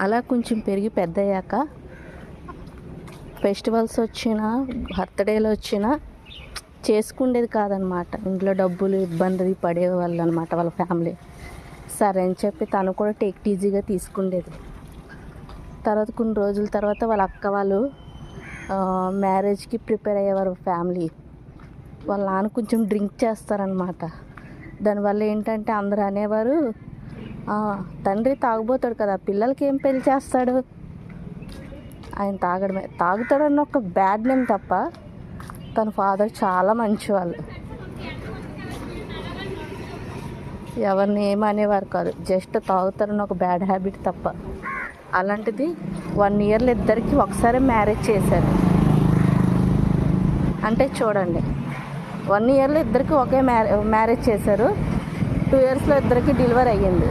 అలా కొంచెం పెరిగి పెద్దయ్యాక ఫెస్టివల్స్ వచ్చినా బర్త్డేలు వచ్చినా చేసుకుండేది కాదనమాట. ఇంట్లో డబ్బులు ఇబ్బంది పడేవాళ్ళు అనమాట వాళ్ళ ఫ్యామిలీ. సరే అని చెప్పి తను కూడా టేక్ ఈజీగా తీసుకుండేది. తర్వాత కొన్ని రోజుల తర్వాత వాళ్ళ అక్క వాళ్ళు మ్యారేజ్కి ప్రిపేర్ అయ్యేవారు ఫ్యామిలీ. వాళ్ళ నాన్న కొంచెం డ్రింక్ చేస్తారనమాట. దానివల్ల ఏంటంటే అందరూ అనేవారు, తండ్రి తాగుబోతాడు కదా, పిల్లలకి ఏం పెళ్లి చేస్తాడు, ఆయన తాగుతాడన్న ఒక బ్యాడ్ నేమ్ తప్ప తన ఫాదర్ చాలా మంచివాళ్ళు. ఎవరిని ఏమనేవారు కాదు, జస్ట్ తాగుతారన్న ఒక బ్యాడ్ హ్యాబిట్ తప్ప. అలాంటిది 1 ఇయర్లో ఇద్దరికి ఒకసారి మ్యారేజ్ చేశారు. అంటే చూడండి, 1 ఇయర్లో ఇద్దరికి ఒకే మ్యారేజ్ చేశారు. 2 ఇయర్స్లో ఇద్దరికి డెలివరీ అయ్యింది.